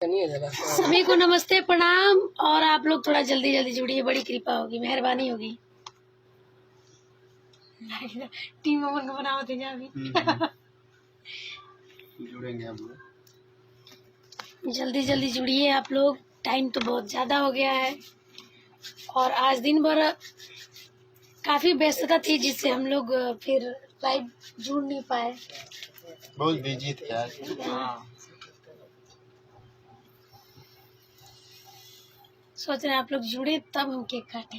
सभी को नमस्ते प्रणाम। और आप लोग थोड़ा जल्दी जल्दी जुड़िए, बड़ी कृपा होगी, मेहरबानी होगी। टीम अमन को बनाओ थे अभी। जुड़ेंगे हम लोग, जल्दी जल्दी जुड़िए आप लोग, टाइम तो बहुत ज्यादा हो गया है। और आज दिन भर काफी व्यस्तता थी जिससे हम लोग फिर लाइव जुड़ नहीं पाए। बहुत बिजी थे आज। सोच रहे हैं आप लोग जुड़े तब हम केक काटे।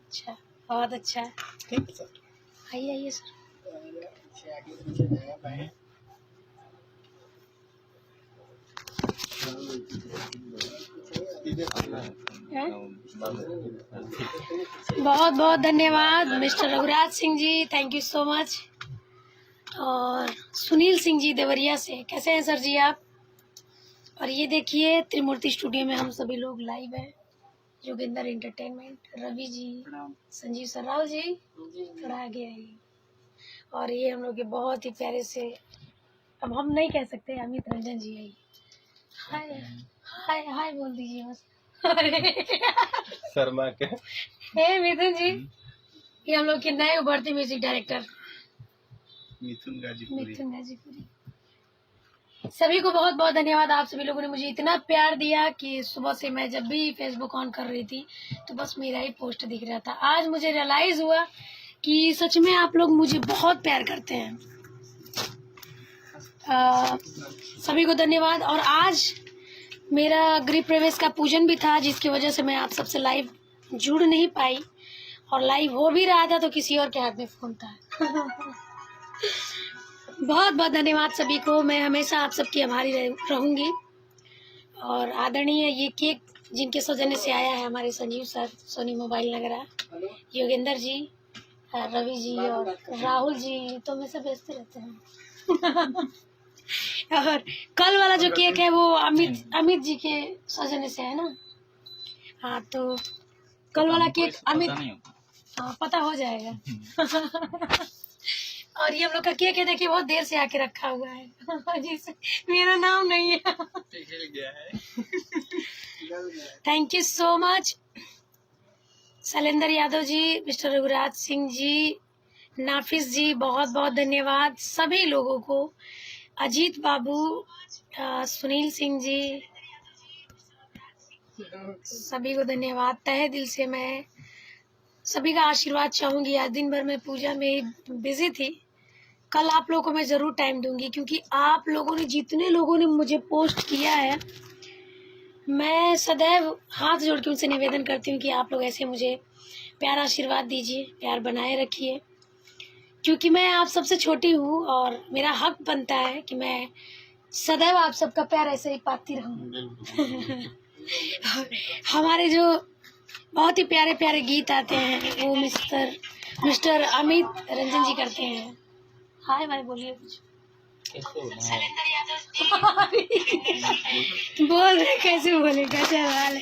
अच्छा, बहुत अच्छा। ठीक सर, आइए आइए सर। बहुत बहुत धन्यवाद mister Raghuraj Singh ji, thank you so much. और सुनील सिंह जी देवरिया से, कैसे हैं सर जी आप? और ये देखिए त्रिमूर्ति स्टूडियो में हम सभी लोग लाइव हैं। जोगिंदर एंटरटेनमेंट, रवि जी, संजीव सर, राहुल जी थोड़ा आगे आइए। और ये हम लोग के बहुत ही प्यारे से, अब हम नहीं कह सकते, अमित रंजन जी आइए। हाय हाय हाय बोल दीजिए बस। शर्मा के हे मिथुन जी, ये हम लोग के नए उभरते म्यूजिक डायरेक्टर मिथुन गाजीपुरी। सभी को बहुत बहुत धन्यवाद। आप सभी लोगों ने मुझे इतना प्यार दिया कि सुबह से मैं जब भी फेसबुक ऑन कर रही थी तो बस मेरा ही पोस्ट दिख रहा था। आज मुझे रियलाइज हुआ कि सच में आप लोग मुझे बहुत प्यार करते हैं। सभी को धन्यवाद। और आज मेरा गृह प्रवेश का पूजन भी था, जिसकी वजह से मैं आप सबसे लाइव जुड़ नहीं पाई। और लाइव हो भी रहा था तो किसी और के हाथ में फोन था। बहुत बहुत धन्यवाद सभी को। मैं हमेशा आप सबकी आभारी रहूंगी। और आदरणीय ये केक जिनके सौजन्य से आया है, हमारे संजीव सर, सोनी मोबाइल नगरा, योगेंद्र जी, रवि जी और राहुल जी तो हमेशा बेचते रहते हैं। और कल वाला जो केक है वो अमित जी के सौजन्य से है ना। हाँ, तो कल वाला केक अमित, हाँ पता हो जाएगा। और ये हम लोग का केक है, देखिए बहुत देर से आके रखा हुआ है। जिससे मेरा नाम नहीं है। Thank you so much Shailendra Yadav ji, mister Raghuraj Singh ji, Nafis ji, बहुत बहुत धन्यवाद सभी लोगों को। अजीत बाबू, सुनील सिंह जी, सभी को धन्यवाद तहे दिल से। मैं सभी का आशीर्वाद चाहूंगी। आज दिन भर मैं पूजा में बिजी थी। कल आप लोगों को मैं जरूर टाइम दूंगी, क्योंकि आप लोगों ने, जितने लोगों ने मुझे पोस्ट किया है, मैं सदैव हाथ जोड़ के उनसे निवेदन करती हूँ कि आप लोग ऐसे मुझे प्यार आशीर्वाद दीजिए, प्यार बनाए रखिए, क्योंकि मैं आप सबसे छोटी हूँ और मेरा हक बनता है कि मैं सदैव आप सबका प्यार ऐसे ही पाती रहूँ। हमारे जो बहुत ही प्यारे प्यारे गीत आते हैं वो मिस्टर अमित रंजन जी करते हैं। हाय भाई बोलिए कुछ। बोल रहे कैसे बोलेगा सवाल।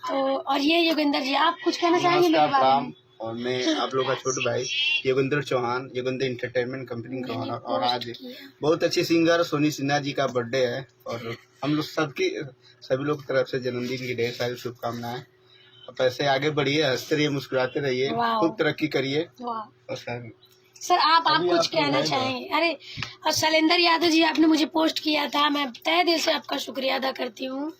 तो और ये योगेंद्र जी, आप कुछ कहना चाहेंगे मेरे बारे में? और मैं आप लोग का छोटा भाई योगेंद्र चौहान, योगेंद्र एंटरटेनमेंट कंपनी का ओनर। और आज बहुत अच्छी सिंगर सोनी सिन्हा जी का बर्थडे है और हम लोग सभी लोग की तरफ से जन्मदिन की ढेर सारी शुभकामनाएं। अब ऐसे आगे बढ़िए, हंसते रहिए, मुस्कुराते रहिए, खूब तरक्की करिए। और सर आप कुछ कहना चाहेंगे? अरे, और शैलेंद्र यादव जी, आपने मुझे पोस्ट किया था, मैं तहे दिल से आपका शुक्रिया अदा करती हूँ।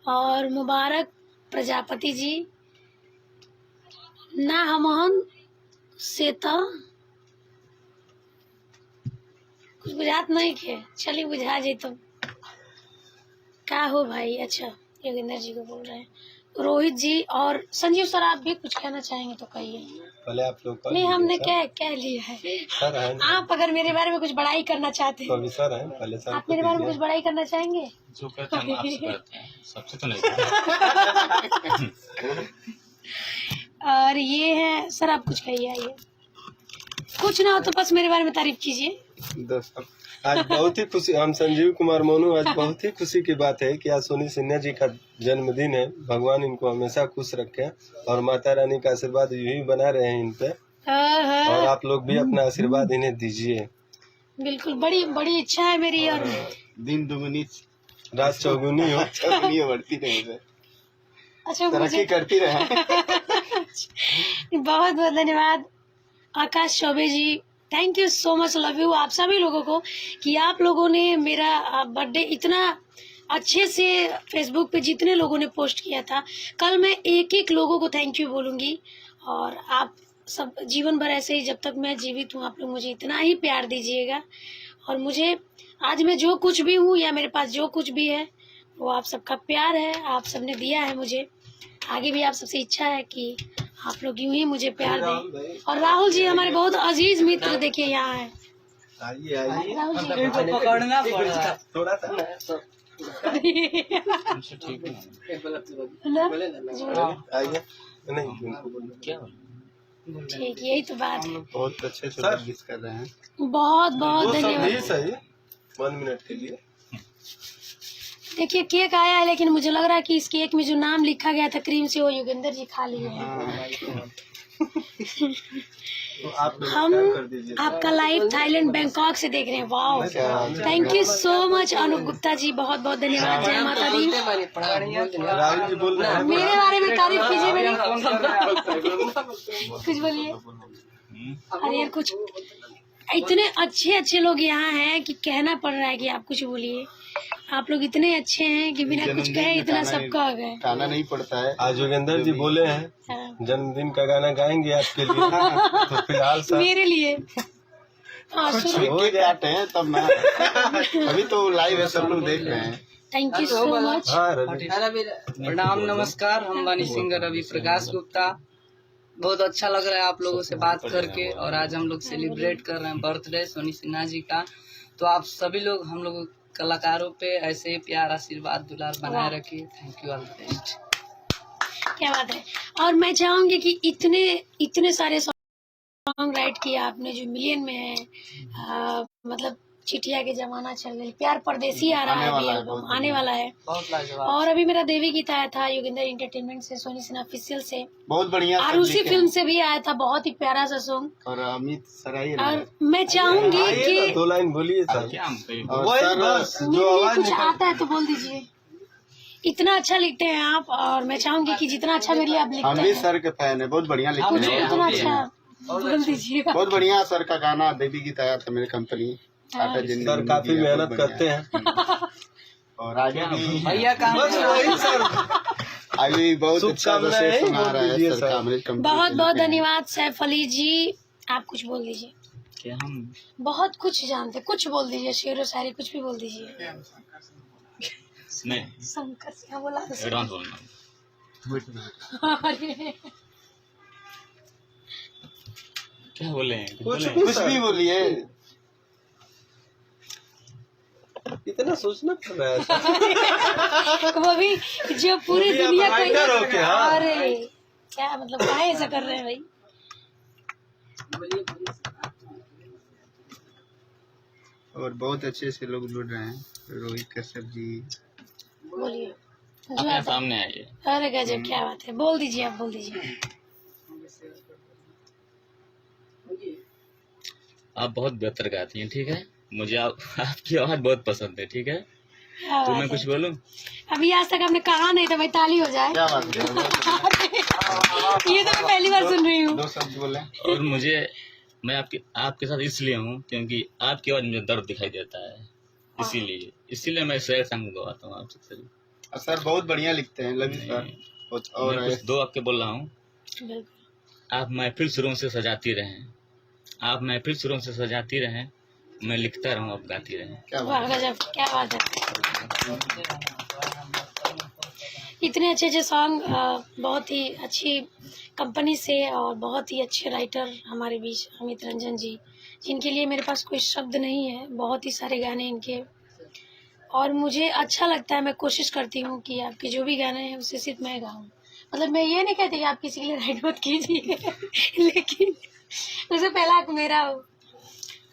और मुबारक प्रजापति जी, ना हमहन से तो कुछ बुझात नहीं के, चलिए बुझा जाए तो क्या हो भाई। अच्छा, योगेंद्र जी को बोल रहे हैं। रोहित जी और संजीव सर, आप भी कुछ कहना चाहेंगे तो कहिए। पहले आप लोग नहीं, हमने कह लिया है। सर है, आप अगर मेरे बारे में कुछ बड़ाई करना चाहते हैं तो सर है, पहले सर आप मेरे बारे में कुछ बड़ाई करना चाहेंगे? जो कहते हैं आपसे कहते हैं, सबसे तो नहीं। और ये है सर, आप कुछ कहिए। आइए, कुछ ना हो तो बस मेरे बारे में तारीफ कीजिए। दोस्तों, आज बहुत ही खुशी, हम संजीव कुमार मोनू, आज बहुत ही खुशी की बात है कि आज सोनी सिन्हा जी का जन्मदिन है। भगवान इनको हमेशा खुश रखे और माता रानी का आशीर्वाद यूं ही बना रहे हैं इन पे। और आप लोग भी अपना आशीर्वाद इन्हें दीजिए। बिल्कुल, बड़ी बड़ी इच्छा है मेरी। और दिन दुगनी रात चौगुनी हो। चौगुनी बढ़ती रहे सर, अच्छा, तरक्की मुझे करती रहे। बहुत बहुत धन्यवाद Akash Choubey ji, thank you so much, love you आप सभी लोगों को कि आप लोगों ने मेरा बर्थडे इतना अच्छे से फेसबुक पे जितने लोगों ने पोस्ट किया था। कल मैं एक एक लोगों को थैंक यू बोलूँगी, और आप सब जीवन भर ऐसे ही, जब तक मैं जीवित हूँ, आप लोग मुझे इतना ही प्यार दीजिएगा। और मुझे आज मैं जो कुछ भी हूँ या मेरे पास जो कुछ भी है वो आप सबका प्यार है, आप सबने दिया है मुझे। आगे भी आप सबसे इच्छा है कि आप लोग यूं ही मुझे प्यार दें। और राहुल जी हमारे बहुत अजीज मित्र, देखिए यहाँ है। आइए आइए, राहुल जी पकड़ना पड़ा थोड़ा सा ठीक है ना? आइए, नहीं क्या ठीक, यही तो बात है। बहुत अच्छे से सर। मिस कर रहे हैं। बहुत बहुत वो सब भी धन्यवाद। सही, 1 मिनट के लिए। देखिए केक आया है, लेकिन मुझे लग रहा है कि इस केक में जो नाम लिखा गया था क्रीम से, वो योगेंद्र जी खा लिए हैं। तो आप हम कर दीजिए। आपका लाइव थाईलैंड बैंकॉक से देख रहे हैं। Wow, thank you so much Anoop Gupta ji, बहुत बहुत धन्यवाद। जय माता दी। राहुल जी बोल रहे हैं। मेरे बारे में तारीफ कीजिए मेरी, कुछ बोलिए। अरे यार, कुछ इतने अच्छे अच्छे लोग यहाँ हैं कि कहना पड़ रहा है कि आप कुछ बोलिए। आप लोग इतने अच्छे हैं कि बिना कुछ कहे इतना सबका हो गए। गाना नहीं पड़ता है। आज योगेंद्र जी बोले हैं हाँ, जन्मदिन का गाना गाएंगे आपके लिए। तो फिलहाल सर मेरे लिए। हाँ, अभी केक काटे हैं तब ना, अभी तो लाइव है, सब लोग देख रहे हैं। Thank you so much. हाँ रवि, प्रणाम नमस्कार, हम वाणी सिंगर रवि प्रकाश गुप्ता। बहुत अच्छा लग रहा है आप लोगों से बात करके, और आज हम लोग सेलिब्रेट कर रहे हैं बर्थडे सोनी सिन्हा जी का। तो आप सभी लोग हम लोग कलाकारों पे ऐसे प्यार आशीर्वाद दुलार बनाए रखिए। Thank you all the best. क्या बात है। और मैं चाहूंगी कि इतने इतने सारे सॉन्ग राइट किए आपने जो मिलियन में है। मतलब चिटिया के जमाना चल गई, प्यार परदेसी आ रहा है, अभी एल्बम आने वाला है। बहुत लाजवाब। और अभी मेरा देवी गीत आया था योगेंद्र इंटरटेनमेंट से, सोनी सिन्हा ऑफिशियल से, बहुत बढ़िया और सब उसी लिखे फिल्म हैं। से भी आया था, बहुत ही प्यारा सा सॉन्ग। और अमित सराय और मैं चाहूंगी आइए कि ना, 2 लाइन बोलिए सर। क्या हम कहीं और वही सर बस, जो नहीं, आवाज कुछ निकल। आता है तो बोल दीजिए। इतना अच्छा लिखते हैं आप, और मैं चाहूंगी कि जितना अच्छा मेरे लिए आप लिखते हम भी हैं, सर के फैन है, बहुत बढ़िया लिखते कुछ हैं। उतना अच्छा बोल दीजिएगा। बहुत बढ़िया सर का गाना देवी गीत आया था मेरी कंपनी टाटा जिंदगी सर काफी दिया, मेहनत बहुत करते हैं। बढ़िया। और आगे भी भैया काम बस वही सर। आगे भी बहुत अच्छा शुभकामनाएं से सुना रहा दीजिए है सर सर। का मेरी कंपनी बहुत के बहुत लिए। धन्यवाद सैफ अली जी, आप कुछ बोल दीजिए। क्या हम बहुत कुछ जानते, कुछ बोल दीजिए, शेर व शायरी कुछ भी बोल दीजिए। नहीं शंकर सिंह बोला तो एडवांस बोलना। अरे, क्या बोले हैं? कुछ कुछ भी बोलिए। इतना सोचना पड़ रहा है सर। वो भी जो पूरी वो भी आप दुनिया राइटर हो क्या? को, अरे क्या मतलब काहे ऐसा कर रहे हैं भाई। और बहुत अच्छे से लोग जुड़ रहे हैं, रोहित कश्यप जी। बोलिए जो अपने आता है। सामने आइए। अरे गजब, क्या बात है, बोल दीजिए, आप बोल दीजिए। आप बहुत बेहतर गाती हैं, ठीक है। मुझे आपकी आवाज बहुत पसंद है, ठीक है। क्या तो बात मैं है। कुछ बोलूं? अभी आज तक आपने कहा नहीं था, भाई ताली हो जाए। क्या बात है, ये तो मैं पहली बार सुन रही हूँ। 2 शब्द बोले। और मैं आपके साथ इसलिए हूँ क्योंकि आपकी आवाज में दर्द दिखाई देता है, इसीलिए मैं सैड सॉन्ग गवाता हूँ आपसे सर। और सर बहुत बढ़िया लिखते हैं, लवी सर। और मैं कुछ 2 वाक्य बोल रहा हूँ। बिल्कुल। आप महफिल सुरों से सजाती रहें, आप महफिल सुरों से सजाती रहें, मैं लिखता रहूं, आप गाती रहें। क्या वाह बात है। गजब, क्या बात है। इतने अच्छे अच्छे सॉन्ग बहुत ही अच्छी कंपनी से, और बहुत ही अच्छे राइटर हमारे बीच अमित रंजन जी, जिनके लिए मेरे पास कोई शब्द नहीं है। बहुत ही सारे गाने इनके, और मुझे अच्छा लगता है, मैं कोशिश करती हूँ कि आपके जो भी गाने हैं उसे सिर्फ मैं गाऊँ। मतलब मैं ये नहीं कहती कि आप किसी के लिए राइट मत कीजिए लेकिन उससे पहला हक मेरा हो।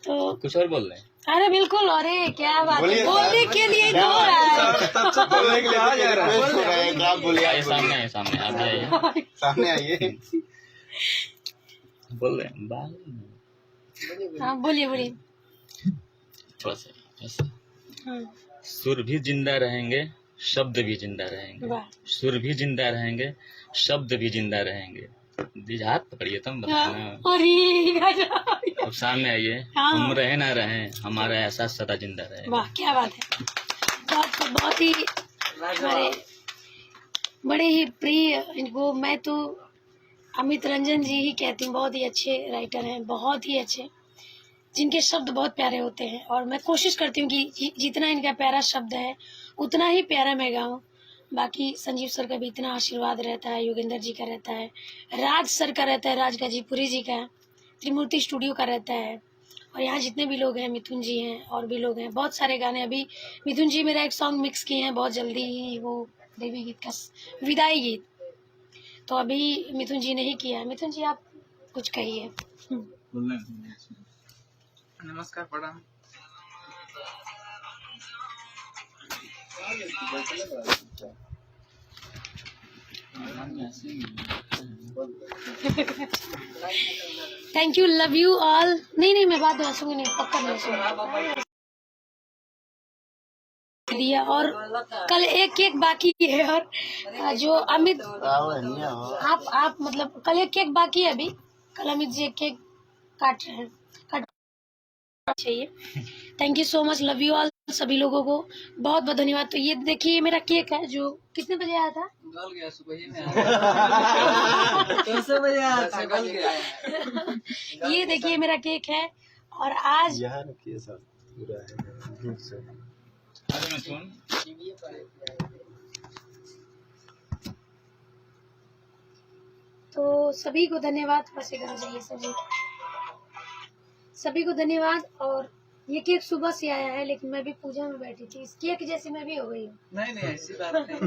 तो कुछ और बोल रहे हैं? अरे बिल्कुल, अरे क्या बात है, बोलिए सर। बोलने के लिए क्या दो बात है है। सर? तब से बोलने के लिए आ जा रहा है। रिक्वेस्ट हो रहा है कि आप बोलिए, आइए आप सामने, बोलिए। आइए सामने, आप भी आइए। सामने आइए। बोल रहे हैं बाल। हाँ बोलिए बोलिए। थोड़ा सा ऐसे। हाँ, सुर भी जिंदा रहेंगे, शब्द भी जिंदा रहेंगे। वाह। सुर भी जिंदा रहेंगे, शब्द भी जिंदा रहेंगे। दीजिए हाथ पकड़िए, तुम बताना। अरे अब सामने आइए। हाँ। हम रहे ना रहे, हमारा एहसास सदा जिंदा रहे। वाह, क्या बात है। बहुत ही हमारे बड़े ही प्रिय, इनको मैं तो अमित रंजन जी ही कहती हूँ। बहुत ही अच्छे राइटर हैं, बहुत ही अच्छे, जिनके शब्द बहुत प्यारे होते हैं। और मैं कोशिश करती हूँ कि जितना इनका प्यारा शब्द है उतना ही प्यारा मैं गाऊँ। बाकी संजीव सर का भी इतना आशीर्वाद रहता है, योगेंद्र जी का रहता है, राज सर का रहता है, राज गाजीपुरी जी का, त्रिमूर्ति स्टूडियो का रहता है, और यहाँ जितने भी लोग हैं, मिथुन जी हैं और भी लोग हैं। बहुत सारे गाने अभी मिथुन जी मेरा एक सॉन्ग मिक्स किए हैं बहुत जल्दी ही, वो देवी गीत का विदाई गीत, तो अभी मिथुन जी ने ही किया है। मिथुन जी आप कुछ कहिए। नमस्कार, प्रणाम। Thank you, love you all. नहीं मैं बात सुनूंगी नहीं, पक्का नहीं सुनूंगी दिया। और कल एक केक बाकी है, और जो अमित आप मतलब कल एक केक बाकी है अभी। कल अमित जी एक केक काट रहे हैं, चाहिए। Thank you so much, love you all. सभी लोगों को बहुत बहुत धन्यवाद। तो ये देखिए मेरा केक है, जो कितने बजे आया था? गल गया, सुबह ही में आया। 200 बजे आया था, गल गया। ये देखिए मेरा केक है, और आज यहाँ रखिए सब पूरा है दूध से। तो सभी को धन्यवाद, बस ये करना चाहिए सभी को धन्यवाद। और ये केक सुबह से आया है, लेकिन मैं भी पूजा में बैठी थी, इस केक जैसे मैं भी हो गई हूँ। नहीं ऐसी बात नहीं।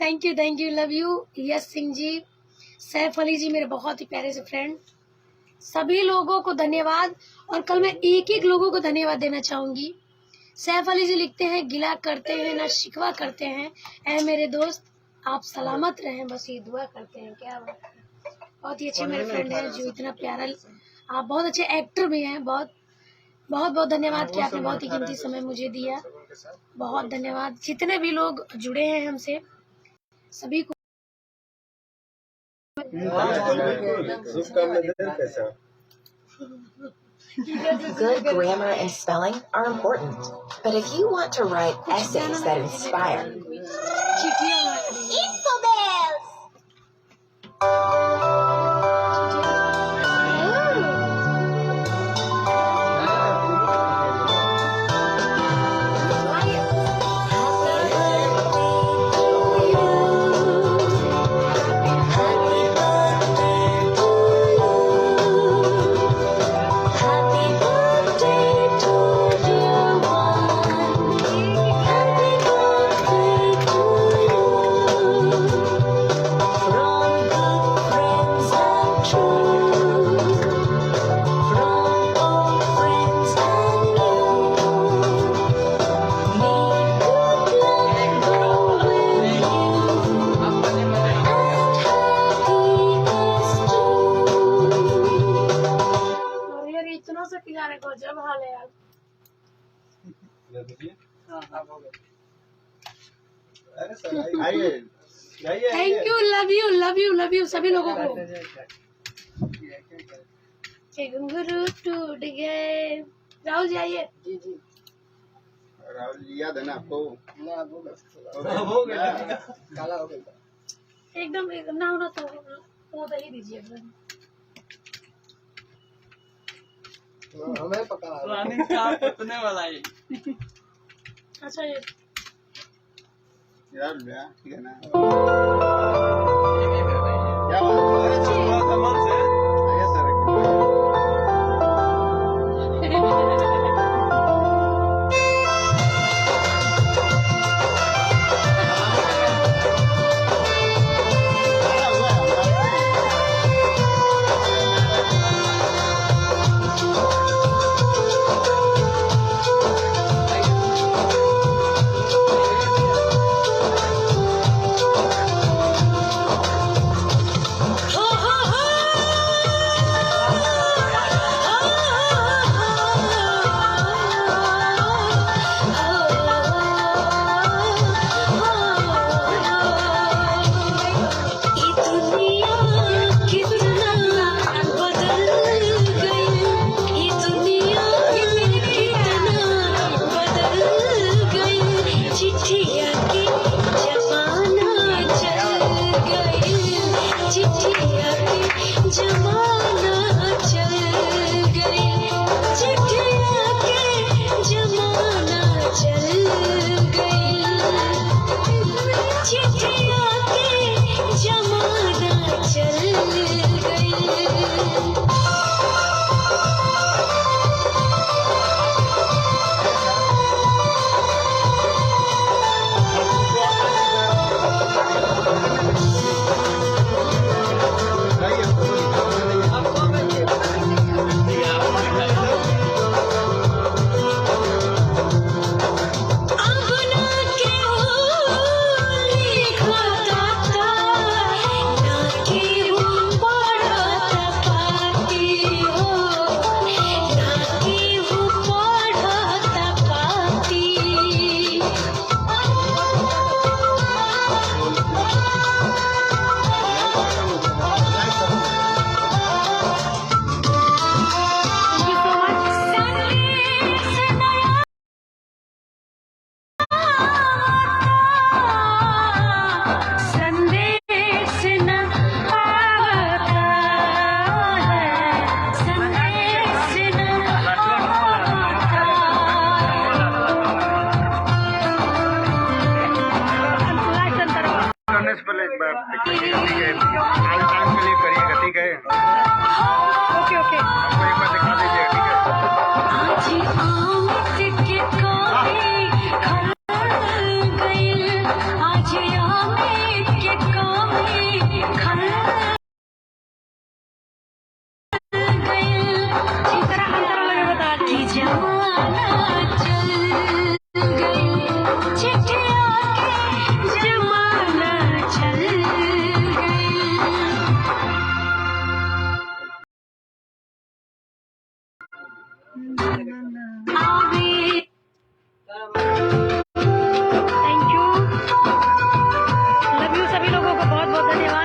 Thank you, love you. Yash Singh ji, Saif Ali ji, मेरे बहुत ही प्यारे से फ्रेंड, सभी लोगों को धन्यवाद। और कल मैं एक लोगों को धन्यवाद देना चाहूंगी। सैफ अली जी लिखते हैं, गिला करते हैं ना शिकवा करते हैं, ऐ मेरे दोस्त आप सलामत रहें, बस ये दुआ करते हैं। क्या बात है, बहुत ही अच्छे मेरे फ्रेंड हैं, जो इतना प्यारा, आप बहुत अच्छे एक्टर भी हैं। बहुत बहुत बहुत धन्यवाद कि आपने बहुत ही कीमती समय मुझे दिया। बहुत धन्यवाद जितने भी लोग जुड़े हैं हमसे, सभी को। Good grammar and spelling are important, but if you want to write essays that inspire, जब हाल है यार। थैंक यू, लव यू सभी लोगों को। घुंघरू टूट गए। राहुल जी आइए। राहुल जी याद है ना आपको? हो गया, काला हो गया एकदम ना होना तो वो दही दीजिए एकदम। हमें पका रानी का कितने वाला है। अच्छा ये राहुल भैया ठीक है ना? क्या बात है? आइए सर। आज टाइम के लिए करिएगा, ठीक है? Okay okay. आपको एक बार दिखा दीजिएगा, ठीक है? थैंक यू, लव यू सभी लोगों को, बहुत बहुत धन्यवाद।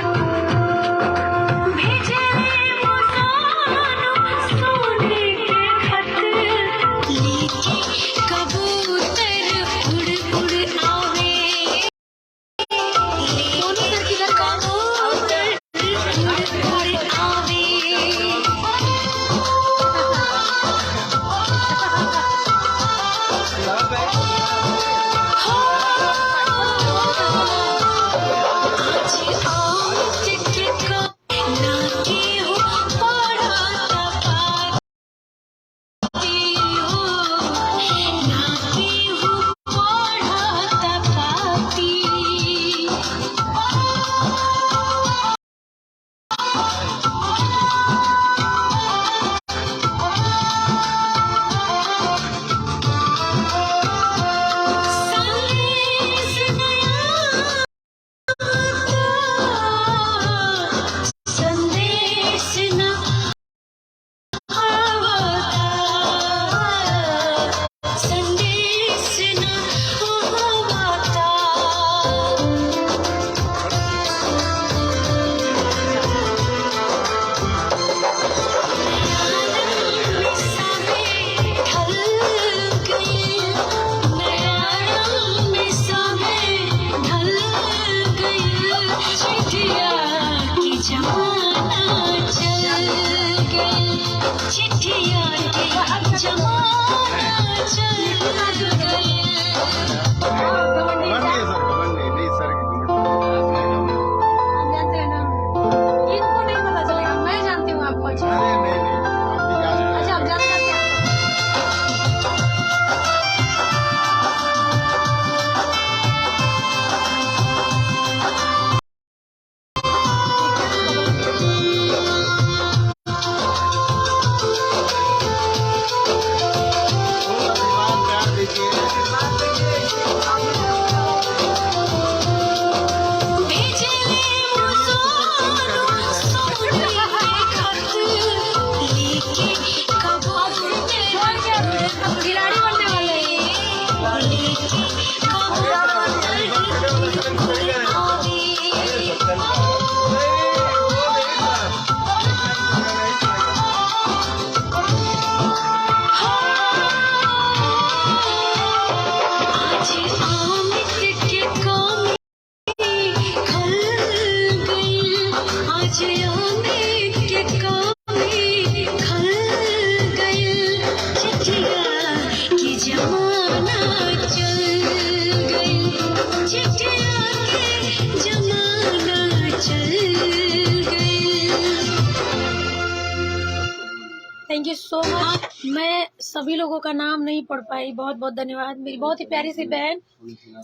Thank you so much. मैं सभी लोगों का नाम नहीं पढ़ पाई, बहुत बहुत धन्यवाद। मेरी बहुत ही प्यारी सी बहन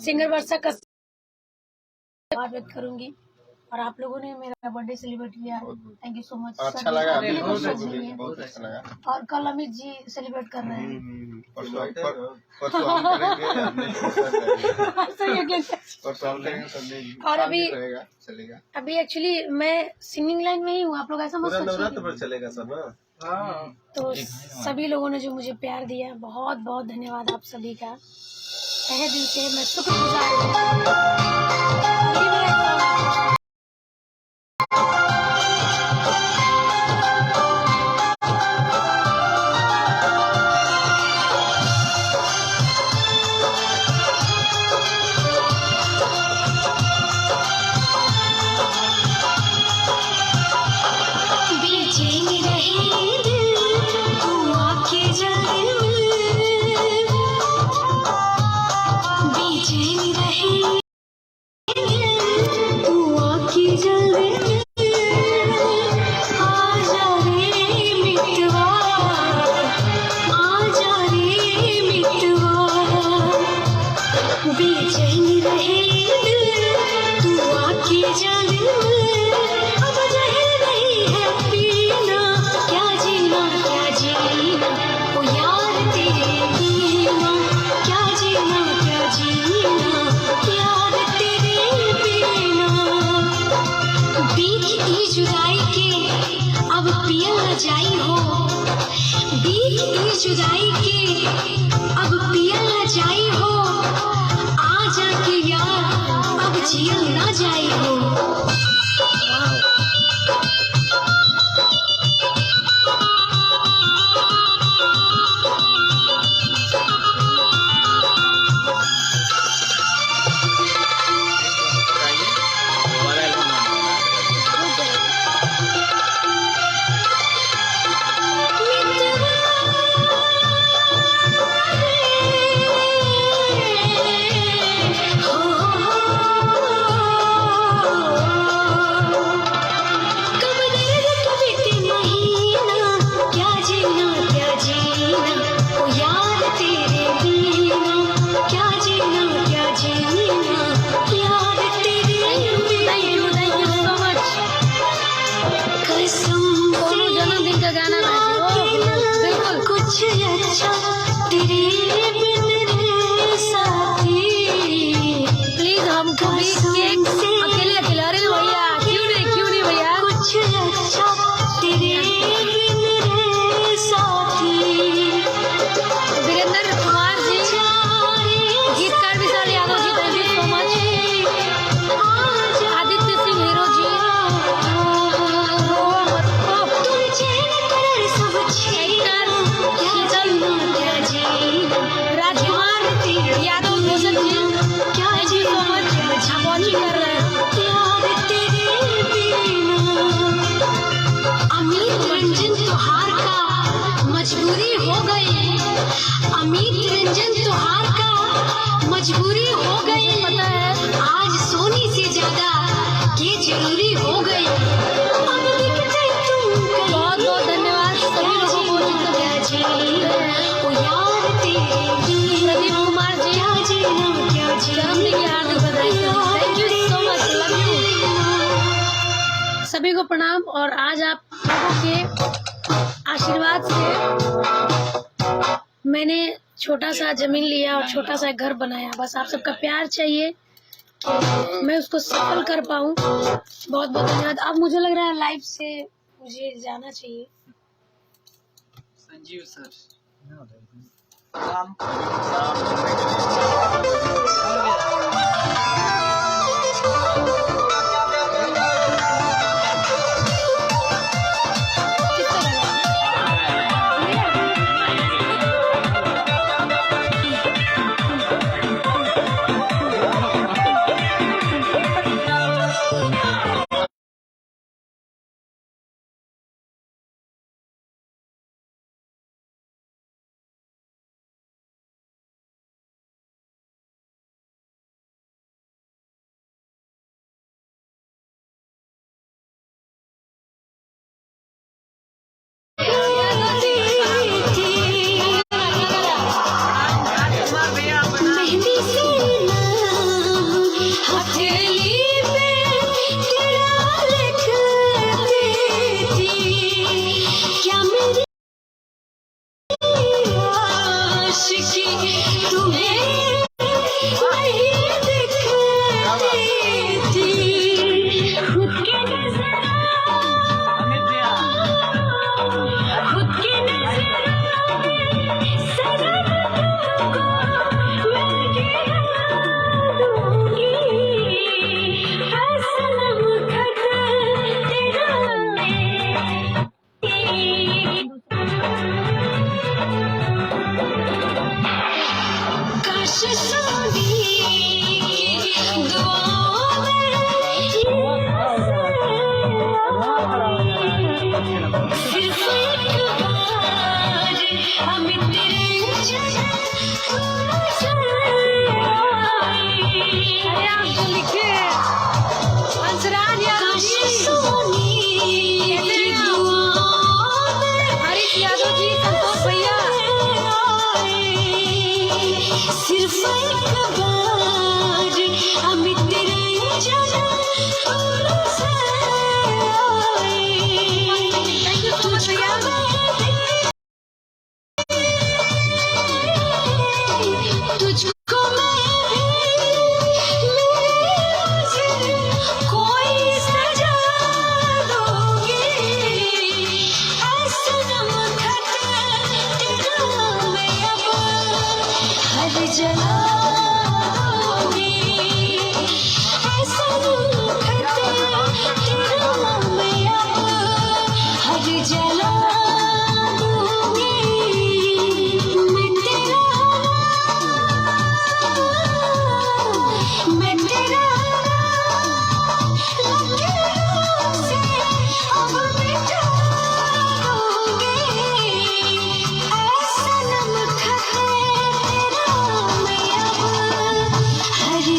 सिंगर वर्षा का धन्यवाद व्यक्त करूंगी। और आप लोगों ने मेरा बर्थडे सेलिब्रेट किया, थैंक यू सो मच। अच्छा लगा, बहुत अच्छा लगा। और कल अमित जी सेलिब्रेट कर रहे हैं। परसों हम करेंगे। और अभी चलेगा। अभी एक्चुअली मैं सिंगिंग लाइन में ही हूँ, आप लोग ऐसा मत सोचिए। पर चलेगा सर ना। तो सभी लोगों ने जो मुझे प्यार दिया, बहुत बहुत धन्यवाद आप सभी का। तहे दिल से मैं शुक्रगुजार हूँ। जियल ना जाई हो। मजबूरी हो गई, पता है आज सोनी से ज्यादा ये जरूरी हो गई। बहुत बहुत धन्यवाद सभी लोगों को प्रदीप कुमार जी, जन्मदिन की हार्दिक बधाई। Thank you so much, love you. सभी को प्रणाम। और आज आप लोगों के आशीर्वाद से मैंने छोटा सा जमीन लिया और छोटा सा घर बनाया। बस आप सबका प्यार चाहिए कि मैं उसको सफल कर पाऊँ। बहुत बहुत धन्यवाद। अब मुझे लग रहा है लाइव से मुझे जाना चाहिए। संजीव सर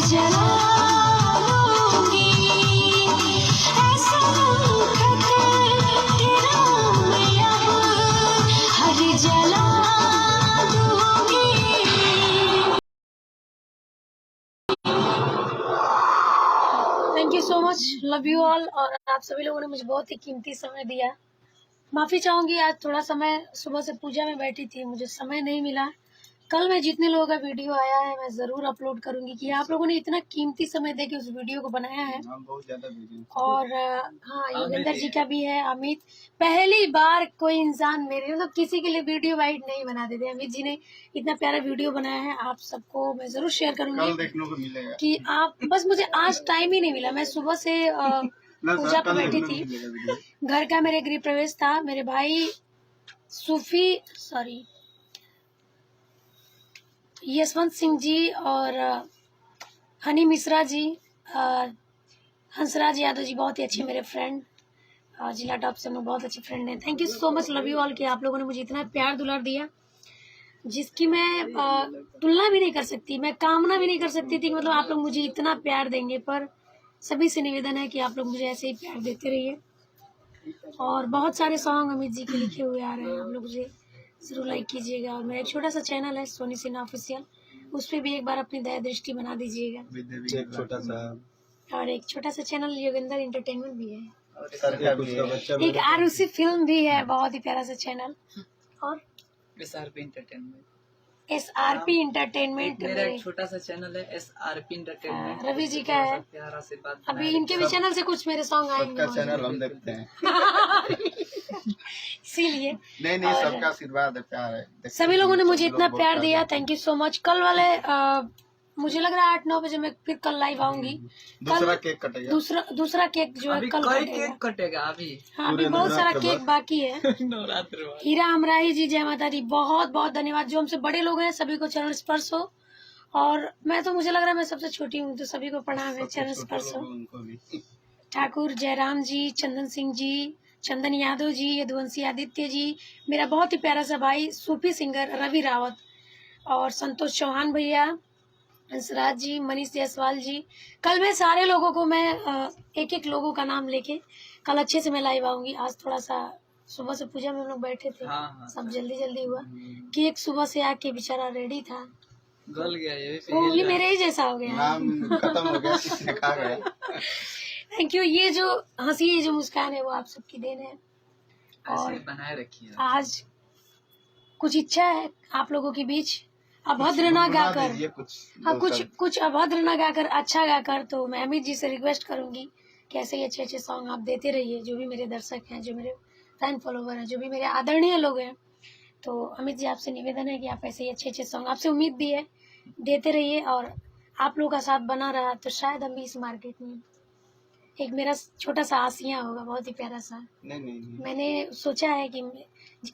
जला दूंगी, ऐसा तेरा मैं अब हर जला दूंगी। Thank you so much, love you all. और आप सभी लोगों ने मुझे बहुत ही कीमती समय दिया। माफी चाहूंगी, आज थोड़ा समय सुबह से पूजा में बैठी थी, मुझे समय नहीं मिला। कल मैं जितने लोगों का वीडियो आया है मैं जरूर अपलोड करूंगी कि आप लोगों ने इतना कीमती समय देके उस वीडियो को बनाया है। बहुत ज्यादा बिजी। और हाँ, योगेंद्र जी का भी है, अमित। पहली बार कोई इंसान मेरे मतलब किसी के लिए वीडियो वाइट नहीं बना देते। अमित जी ने इतना प्यारा वीडियो बनाया है, आप सबको मैं जरूर शेयर कल करूंगी देखने को मिलेगा कि आप बस, मुझे आज टाइम ही नहीं मिला। मैं सुबह से पूजा पे बैठी थी, घर का मेरे गृह प्रवेश था। मेरे भाई यशवंत सिंह जी और हनी मिश्रा जी, हंसराज यादव जी बहुत ही अच्छे मेरे फ्रेंड, जिला टॉप से हम लोग बहुत अच्छे फ्रेंड हैं। Thank you so much, love you all कि आप लोगों ने मुझे इतना प्यार दुलार दिया जिसकी मैं तुलना भी नहीं कर सकती, मैं कामना भी नहीं कर सकती थी कि मतलब आप लोग मुझे इतना प्यार देंगे। पर सभी से निवेदन है कि आप लोग मुझे ऐसे ही प्यार देते रहिए। और बहुत सारे सॉन्ग अमित जी के लिखे हुए आ रहे हैं, आप लोग मुझे जरूर लाइक कीजिएगा। और मेरा एक छोटा सा चैनल है सोनी सिन्हा ऑफिशियल, उस पर भी एक बार अपनी दया दृष्टि बना दीजिएगा। एक छोटा सा और एक छोटा सा चैनल योगेंद्र एंटरटेनमेंट भी है, उसका बच्चा एक आरुषि फिल्म भी है, बहुत ही प्यारा सा चैनल। और SRP एंटरटेनमेंट, SRP एंटरटेनमेंट मेरा एक छोटा सा चैनल है SRP एंटरटेनमेंट, रवि जी का है। प्यारा से बात अभी इनके भी चैनल से कुछ मेरे सॉन्ग आएंगे सबका चैनल हम देखते हैं। इसीलिए नहीं सबका आशीर्वाद है, प्यार है। सभी लोगों ने मुझे इतना प्यार दिया, थैंक यू सो मच। कल वाले मुझे लग रहा है 8-9 बजे मैं फिर कल लाइव आऊंगी। दूसरा केक कटेगा, दूसरा केक जो है अभी कल कई कटेगा। केक कटेगा अभी। हाँ, अभी बहुत सारा केक बाकी है। नवरात्र में हीरा अमराही जी, जय माता दी, बहुत बहुत धन्यवाद। जो हमसे बड़े लोग हैं सभी को चरण स्पर्श हो। और मैं तो, मुझे लग रहा है मैं सबसे छोटी हूँ, तो सभी को प्रणाम है, चरण स्पर्श हो। उनको भी। ठाकुर जयराम जी, चंदन सिंह जी, चंदन यादव जी, यदुवंशी आदित्य जी, मेरा बहुत ही प्यारा सा भाई सूफी सिंगर रवि रावत, और संतोष चौहान भैया, हंसराज जी, मनीष जायसवाल जी। कल मैं सारे लोगों को, मैं एक एक लोगों का नाम लेके कल अच्छे से मैं लाइव आऊंगी। आज थोड़ा सा सुबह से पूजा में हम लोग बैठे थे, हाँ, सब जल्दी हुआ कि एक सुबह से आके बेचारा रेडी था, गल गया ये वो भी मेरे ही जैसा हो गया। नाम खत्म हो गया, किसने खा गया। Thank you. ये जो हंसी, ये जो मुस्कान है वो आप सबकी देन है। और ऐसे बनाए रखिए। आज कुछ इच्छा है आप लोगों के बीच, अभद्र ना गाकर, हाँ कुछ अभद्र ना गाकर, अच्छा गाकर। तो मैं अमित जी से रिक्वेस्ट करूंगी कि ऐसे ही अच्छे सॉन्ग आप देते रहिए। जो भी मेरे दर्शक हैं, जो मेरे फैन फॉलोवर हैं, जो भी मेरे आदरणीय लोग हैं, तो अमित जी आपसे निवेदन है कि आप ऐसे ही अच्छे सॉन्ग, आपसे उम्मीद भी है, देते रहिए। और आप लोगों का साथ बना रहा तो शायद हम भी इस मार्केट में एक मेरा छोटा सा आसिया होगा, बहुत ही प्यारा सा। नहीं। मैंने सोचा है कि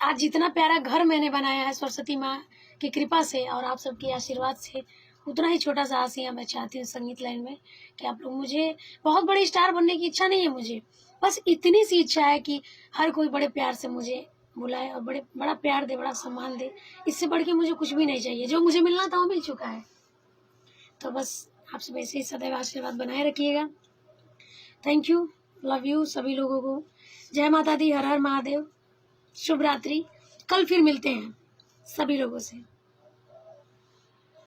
आज जितना प्यारा घर मैंने बनाया है सरस्वती माँ की कृपा से और आप सबके आशीर्वाद से, उतना ही छोटा सा आसिया मैं चाहती हूँ संगीत लाइन में कि आप लोग, मुझे बहुत बड़े स्टार बनने की इच्छा नहीं है, मुझे बस इतनी सी इच्छा है कि हर कोई बड़े प्यार से मुझे बुलाए और बड़ा प्यार दे, बड़ा सम्मान दे। इससे बढ़ के मुझे कुछ भी नहीं चाहिए, जो मुझे मिलना था वो मिल चुका है। तो बस आप सब ऐसे ही सदैव आशीर्वाद बनाए रखिएगा। थैंक यू, लव यू सभी लोगों को। जय माता दी, हर हर महादेव, शुभ रात्रि। कल फिर मिलते हैं सभी लोगों से।